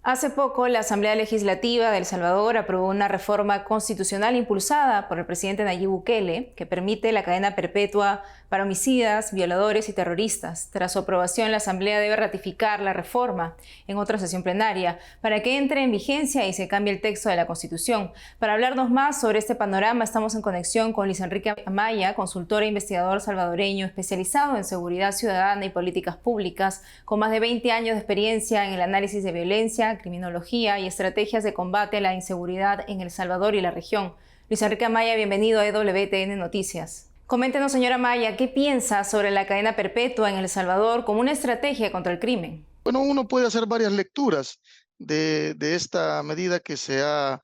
Hace poco, la Asamblea Legislativa de El Salvador aprobó una reforma constitucional impulsada por el presidente Nayib Bukele que permite la cadena perpetua para homicidas, violadores y terroristas. Tras su aprobación, la Asamblea debe ratificar la reforma en otra sesión plenaria para que entre en vigencia y se cambie el texto de la Constitución. Para hablarnos más sobre este panorama, estamos en conexión con Luis Enrique Amaya, consultor e investigador salvadoreño especializado en seguridad ciudadana y políticas públicas, con más de 20 años de experiencia en el análisis de violencia, criminología y estrategias de combate a la inseguridad en El Salvador y la región. Luis Enrique Amaya, bienvenido a EWTN Noticias. Coméntenos, señora Amaya, ¿qué piensa sobre la cadena perpetua en El Salvador como una estrategia contra el crimen? Bueno, uno puede hacer varias lecturas de esta medida que se ha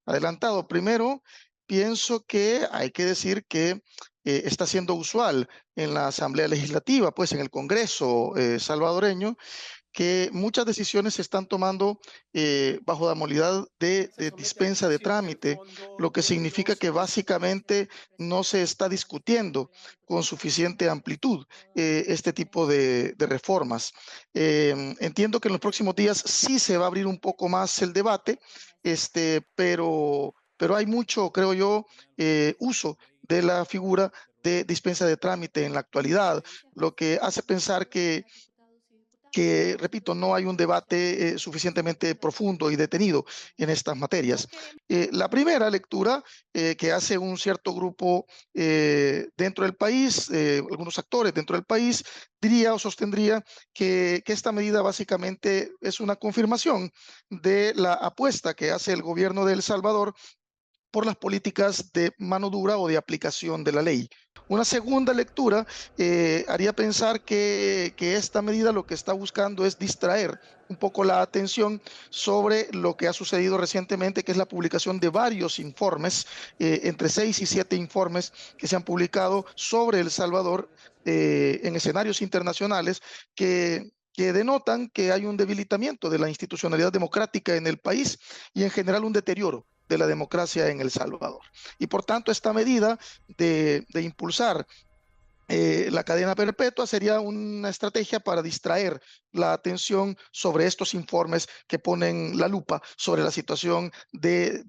adelantado. Primero, pienso que hay que decir que está siendo usual en la Asamblea Legislativa, pues en el Congreso salvadoreño, que muchas decisiones se están tomando bajo la modalidad de dispensa de trámite, lo que significa que básicamente no se está discutiendo con suficiente amplitud este tipo de reformas. Entiendo que en los próximos días sí se va a abrir un poco más el debate, pero hay mucho, creo yo, uso de la figura de dispensa de trámite en la actualidad, lo que hace pensar repito, no hay un debate suficientemente profundo y detenido en estas materias. La primera lectura que hace un cierto grupo dentro del país, algunos actores dentro del país, diría o sostendría que esta medida básicamente es una confirmación de la apuesta que hace el gobierno de El Salvador por las políticas de mano dura o de aplicación de la ley. Una segunda lectura haría pensar que esta medida lo que está buscando es distraer un poco la atención sobre lo que ha sucedido recientemente, que es la publicación de varios informes, entre 6 y 7 informes que se han publicado sobre El Salvador en escenarios internacionales que denotan que hay un debilitamiento de la institucionalidad democrática en el país y en general un deterioro de la democracia en El Salvador. Y por tanto, esta medida de impulsar la cadena perpetua sería una estrategia para distraer la atención sobre estos informes que ponen la lupa sobre la situación de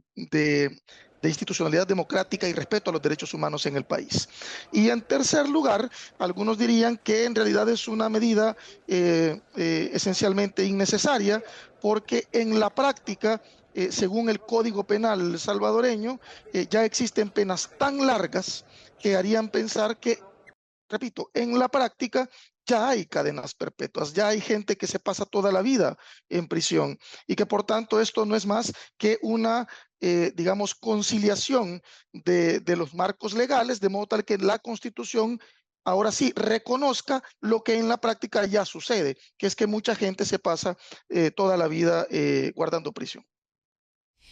institucionalidad democrática y respeto a los derechos humanos en el país. Y en tercer lugar, algunos dirían que en realidad es una medida esencialmente innecesaria porque en la práctica según el Código Penal salvadoreño, ya existen penas tan largas que harían pensar que, repito, en la práctica ya hay cadenas perpetuas, ya hay gente que se pasa toda la vida en prisión y que por tanto esto no es más que una, digamos, conciliación de los marcos legales, de modo tal que la Constitución ahora sí reconozca lo que en la práctica ya sucede, que es que mucha gente se pasa toda la vida guardando prisión.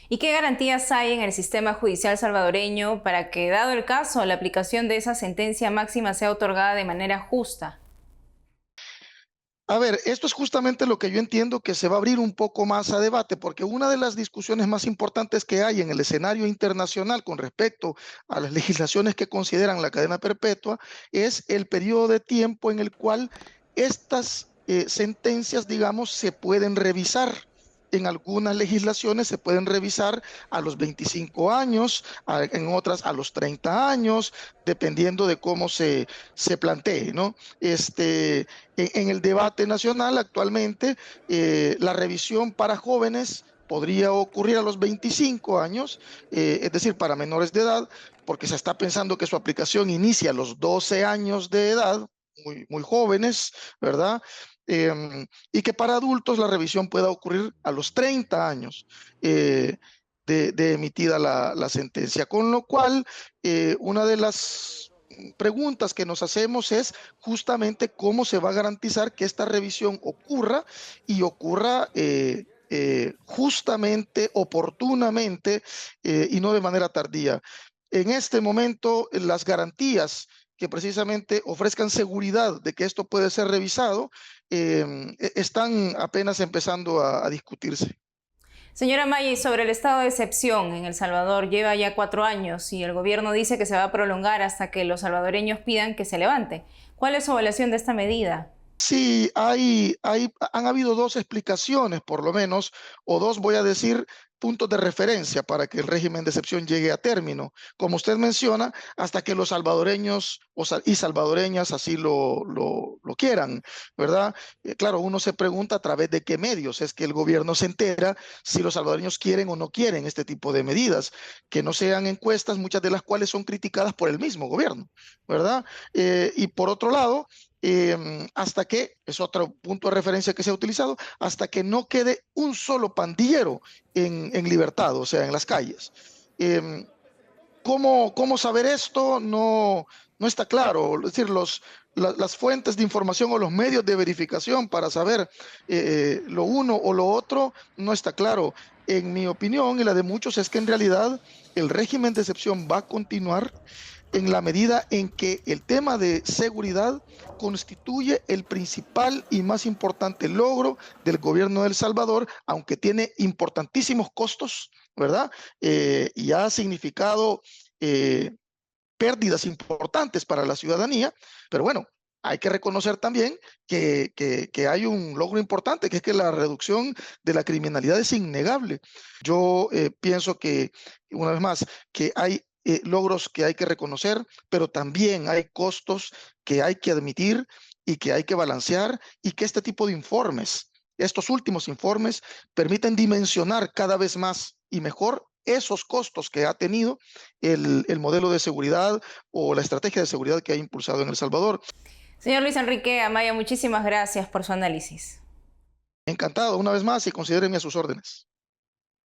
¿Y qué garantías hay en el sistema judicial salvadoreño para que, dado el caso, la aplicación de esa sentencia máxima sea otorgada de manera justa? A ver, esto es justamente lo que yo entiendo que se va a abrir un poco más a debate, porque una de las discusiones más importantes que hay en el escenario internacional con respecto a las legislaciones que consideran la cadena perpetua es el periodo de tiempo en el cual estas sentencias, digamos, se pueden revisar. En algunas legislaciones se pueden revisar a los 25 años, en otras a los 30 años, dependiendo de cómo se plantee, ¿no? En el debate nacional actualmente, la revisión para jóvenes podría ocurrir a los 25 años, es decir, para menores de edad, porque se está pensando que su aplicación inicia a los 12 años de edad, muy jóvenes, ¿verdad? Y que para adultos la revisión pueda ocurrir a los 30 años de emitida la sentencia. Con lo cual, una de las preguntas que nos hacemos es justamente cómo se va a garantizar que esta revisión ocurra y ocurra justamente, oportunamente y no de manera tardía. En este momento, las garantías que precisamente ofrezcan seguridad de que esto puede ser revisado, están apenas empezando a discutirse. Señora May, sobre el estado de excepción en El Salvador, lleva ya 4 años y el gobierno dice que se va a prolongar hasta que los salvadoreños pidan que se levante. ¿Cuál es su evaluación de esta medida? Sí, han habido dos explicaciones, por lo menos, o dos, voy a decir, puntos de referencia para que el régimen de excepción llegue a término. Como usted menciona, hasta que los salvadoreños y salvadoreñas así lo quieran, ¿verdad? Claro, uno se pregunta a través de qué medios es que el gobierno se entera si los salvadoreños quieren o no quieren este tipo de medidas, que no sean encuestas, muchas de las cuales son criticadas por el mismo gobierno, ¿verdad? Y por otro lado, hasta que, es otro punto de referencia que se ha utilizado, hasta que no quede un solo pandillero en libertad, o sea, en las calles. Eh, ¿Cómo saber esto? No está claro. Es decir, las fuentes de información o los medios de verificación para saber lo uno o lo otro no está claro. En mi opinión y la de muchos es que en realidad el régimen de excepción va a continuar en la medida en que el tema de seguridad constituye el principal y más importante logro del gobierno de El Salvador, aunque tiene importantísimos costos, ¿verdad? Y ha significado eh, pérdidas importantes para la ciudadanía, pero bueno, hay que reconocer también que hay un logro importante, que es que la reducción de la criminalidad es innegable. Yo pienso que, una vez más, que hay logros que hay que reconocer, pero también hay costos que hay que admitir y que hay que balancear y que este tipo de informes, estos últimos informes, permiten dimensionar cada vez más y mejor esos costos que ha tenido el modelo de seguridad o la estrategia de seguridad que ha impulsado en El Salvador. Señor Luis Enrique Amaya, muchísimas gracias por su análisis. Encantado, una vez más, y considérenme a sus órdenes.